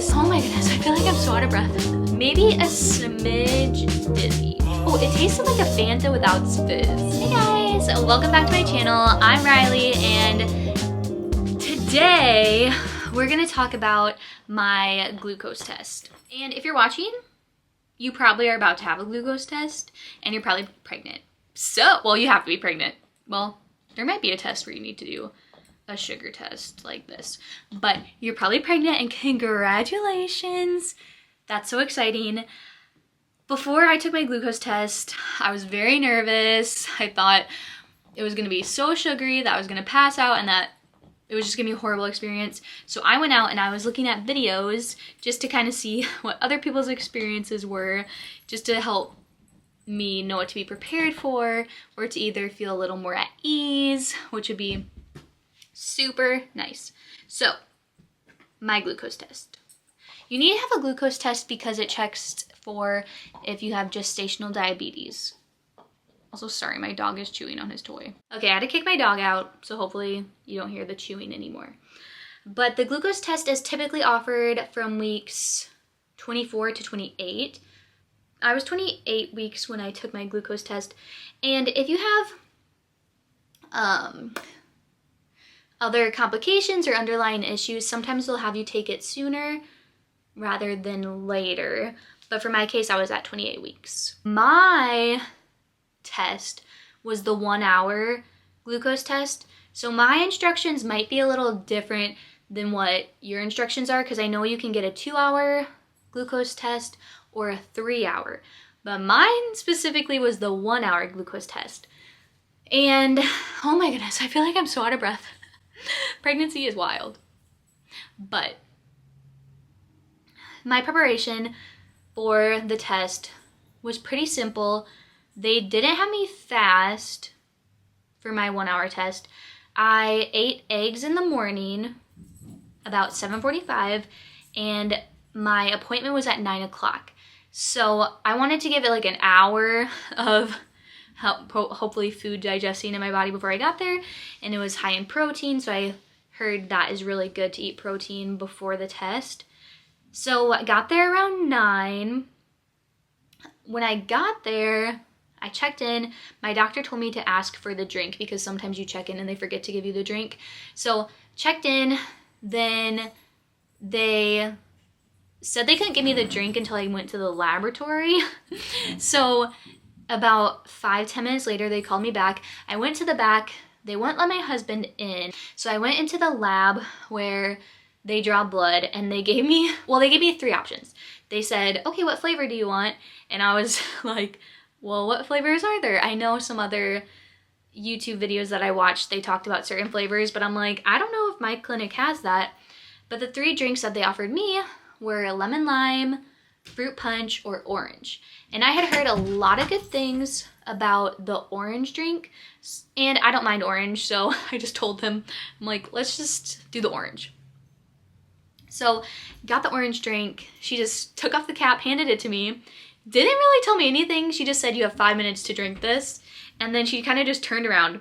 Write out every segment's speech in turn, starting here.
guys. Oh my goodness, I feel like I'm so out of breath. Maybe a smidge dizzy. Oh, it tasted like a Fanta without fizz. Hey guys, welcome back to my channel. I'm Riley, and today we're gonna talk about my glucose test. And if you're watching, you probably are about to have a glucose test, and you're probably pregnant. So, well, you have to be pregnant. Well, there might be a test where you need to do a sugar test like this, but you're probably pregnant, and congratulations. That's so exciting. Before I took my glucose test, I was very nervous. I thought it was gonna be so sugary that I was gonna pass out and that it was just gonna be a horrible experience. So I went out and I was looking at videos just to kind of see what other people's experiences were, just to help me know what to be prepared for, or to either feel a little more at ease, which would be super nice. So, my glucose test. You need to have a glucose test because it checks for if you have gestational diabetes. Also, sorry, my dog is chewing on his toy. Okay, I had to kick my dog out, so hopefully you don't hear the chewing anymore. But the glucose test is typically offered from weeks 24 to 28. I was 28 weeks when I took my glucose test, and if you have other complications or underlying issues, sometimes they'll have you take it sooner rather than later. But for my case, I was at 28 weeks. My test was the 1 hour glucose test. So my instructions might be a little different than what your instructions are, because I know you can get a 2 hour glucose test or a 3 hour. But mine specifically was the 1 hour glucose test. And oh my goodness, I feel like I'm so out of breath. Pregnancy is wild. But my preparation for the test was pretty simple. They didn't have me fast for my 1 hour test. I ate eggs in the morning about 7:45, and my appointment was at 9 o'clock. So I wanted to give it like an hour of hopefully food digesting in my body before I got there, and it was high in protein, so I heard that is really good to eat protein before the test. So I got there around 9. When I got there, I checked in. My doctor told me to ask for the drink because sometimes you check in and they forget to give you the drink. So checked in, then they said they couldn't give me the drink until I went to the laboratory. So about 5-10 minutes later, they called me back. I went to the back. They wouldn't let my husband in. So I went into the lab where they draw blood, and they gave me 3 options. They said, okay, what flavor do you want? And I was like, well, what flavors are there? I know some other YouTube videos that I watched, they talked about certain flavors, but I'm like, I don't know if my clinic has that. But the 3 drinks that they offered me were lemon lime, fruit punch, or orange. And I had heard a lot of good things about the orange drink, and I don't mind orange, so I just told them, I'm like, let's just do the orange. So got the orange drink. She just took off the cap, handed it to me. Didn't really tell me anything. She just said, you have 5 minutes to drink this. And then she kind of just turned around.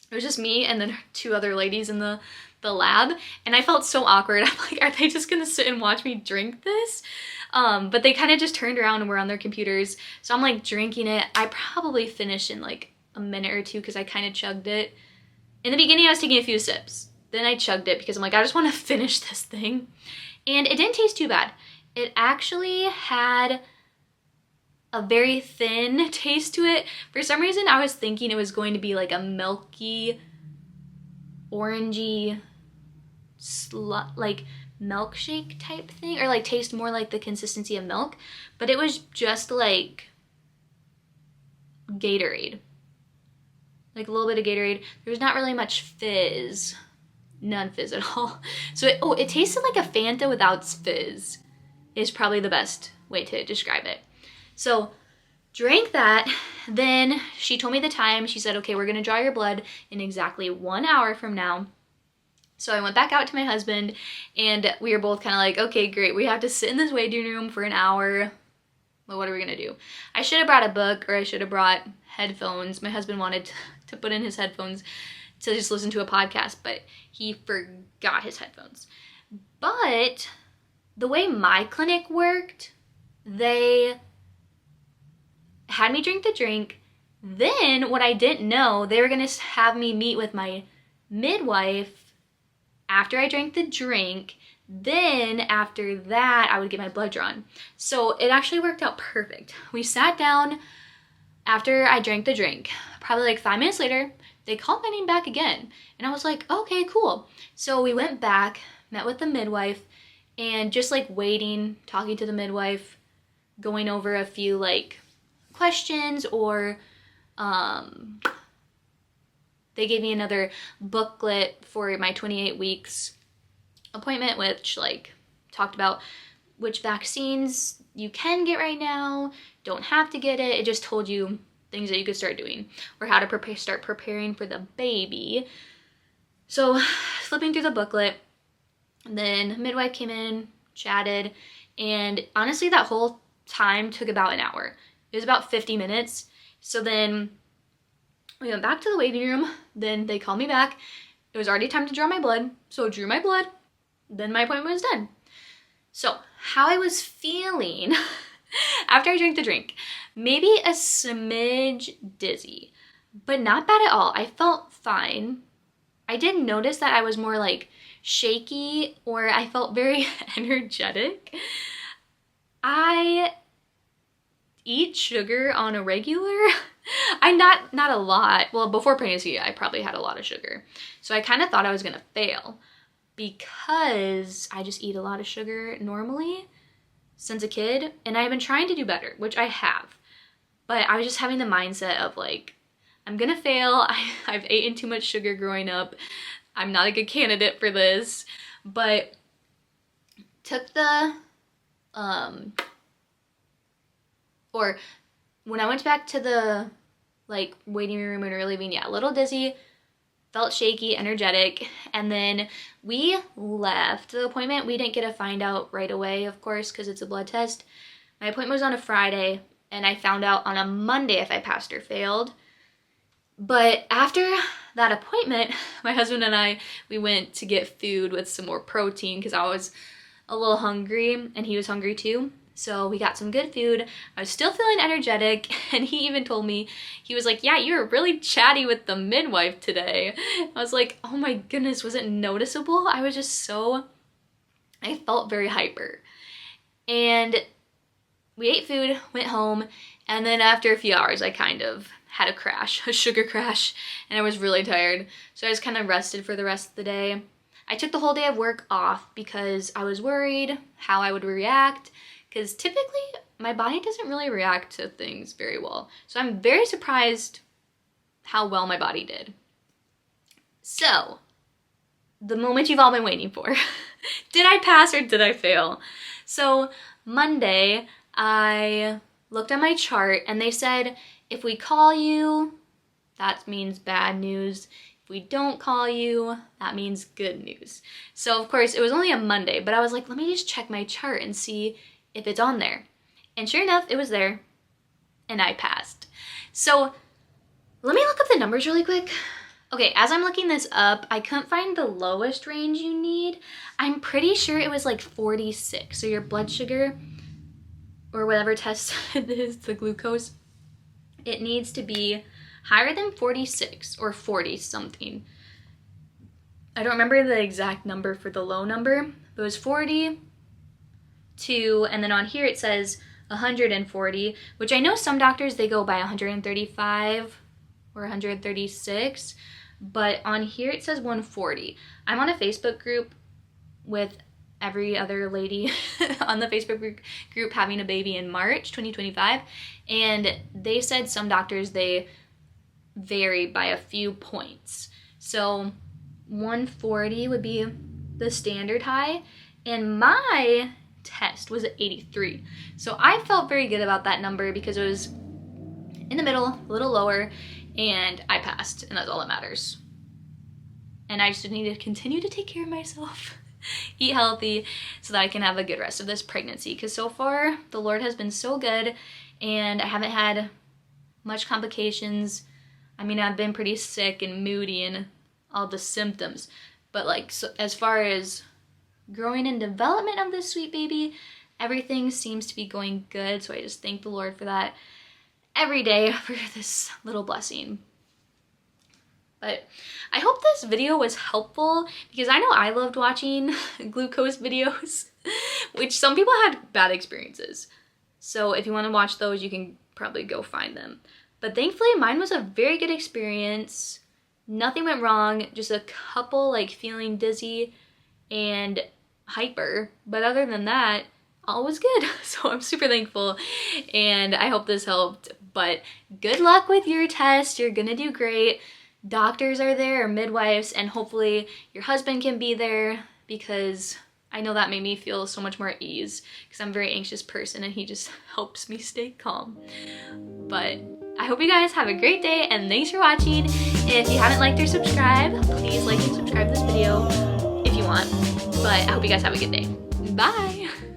It was just me and then 2 other ladies in the lab. And I felt so awkward. I'm like, are they just gonna sit and watch me drink this? But they kind of just turned around and were on their computers. So I'm like drinking it. I probably finished in like a minute or 2 because I kind of chugged it. In the beginning, I was taking a few sips. Then I chugged it because I'm like, I just want to finish this thing. And it didn't taste too bad. It actually had a very thin taste to it. For some reason, I was thinking it was going to be like a milky, orangey, like milkshake type thing, or like taste more like the consistency of milk. But it was just like Gatorade. Like a little bit of Gatorade. There was not really much fizz. None fizz at all. So it tasted like a Fanta without fizz is probably the best way to describe it. So drank that, then she told me the time. She said, okay, we're gonna draw your blood in exactly 1 hour from now. So I went back out to my husband, and we were both kind of like, okay, great. We have to sit in this waiting room for an hour. Well, what are we gonna do? I should have brought a book, or I should have brought headphones. My husband wanted to put in his headphones to just listen to a podcast, but he forgot his headphones. But the way my clinic worked, they had me drink the drink. Then what I didn't know, they were gonna have me meet with my midwife after I drank the drink. Then after that, I would get my blood drawn. So it actually worked out perfect. We sat down after I drank the drink. Probably like 5 minutes later, they called my name back again. And I was like, okay, cool. So we went back, met with the midwife, and just like waiting, talking to the midwife, going over a few like questions, or they gave me another booklet for my 28 weeks appointment, which like talked about which vaccines you can get right now, don't have to get it. It just told you things that you could start doing, or how to start preparing for the baby. So flipping through the booklet, then midwife came in, chatted, and honestly that whole time took about an hour. It was about 50 minutes. So then we went back to the waiting room. Then they called me back. It was already time to draw my blood. So I drew my blood. Then my appointment was done. So how I was feeling after I drank the drink, maybe a smidge dizzy, but not bad at all. I felt fine. I did notice that I was more like shaky, or I felt very energetic. I eat sugar on a regular. I not a lot. Well, before pregnancy, I probably had a lot of sugar. So I kind of thought I was gonna fail because I just eat a lot of sugar normally since a kid, and I've been trying to do better, which I have. But I was just having the mindset of like, I'm gonna fail. I've eaten too much sugar growing up. I'm not a good candidate for this. But took the or when I went back to the like waiting room when we were leaving, yeah, a little dizzy, felt shaky, energetic, and then we left the appointment. We didn't get to find out right away, of course, because it's a blood test. My appointment was on a Friday, and I found out on a Monday if I passed or failed. But after that appointment, my husband and I, we went to get food with some more protein because I was a little hungry and he was hungry too. So we got some good food. I was still feeling energetic, and he even told me, he was like, yeah, you were really chatty with the midwife today. I was like, oh my goodness, was it noticeable? I was just I felt very hyper. And we ate food, went home, and then after a few hours, I kind of had a crash, a sugar crash, and I was really tired. So I just kind of rested for the rest of the day. I took the whole day of work off because I was worried how I would react, because typically my body doesn't really react to things very well. So I'm very surprised how well my body did. So, the moment you've all been waiting for. Did I pass or did I fail? So Monday, I looked at my chart and they said, if we call you, that means bad news. If we don't call you, that means good news. So of course, it was only a Monday, but I was like, let me just check my chart and see if it's on there. And sure enough, it was there, and I passed. So let me look up the numbers really quick. Okay, as I'm looking this up, I couldn't find the lowest range you need. I'm pretty sure it was like 46. So your blood sugar, or whatever test it is, the glucose, it needs to be higher than 46 or 40 something. I don't remember the exact number for the low number, but it was 42, and then on here it says 140, which I know some doctors, they go by 135 or 136, but on here it says 140. I'm on a Facebook group with every other lady on the Facebook group having a baby in March 2025, and they said some doctors, they vary by a few points. So 140 would be the standard high, and my test was at 83. So I felt very good about that number because it was in the middle, a little lower, and I passed, and that's all that matters. And I just need to continue to take care of myself, eat healthy, so that I can have a good rest of this pregnancy, because so far the Lord has been so good, and I haven't had much complications. I mean, I've been pretty sick and moody and all the symptoms, but like, so as far as growing and development of this sweet baby. Everything seems to be going good, so I just thank the Lord for that every day, for this little blessing. But I hope this video was helpful, because I know I loved watching glucose videos, which some people had bad experiences. So if you want to watch those, you can probably go find them. But thankfully mine was a very good experience. Nothing went wrong, just a couple like feeling dizzy and hyper. But other than that, all was good. So I'm super thankful, and I hope this helped. But good luck with your test. You're gonna do great. Doctors are there, or midwives, and hopefully your husband can be there, because I know that made me feel so much more at ease, because I'm a very anxious person and he just helps me stay calm. But I hope you guys have a great day, and thanks for watching. If you haven't liked or subscribed, please like and subscribe this video if you want. But I hope you guys have a good day. Bye!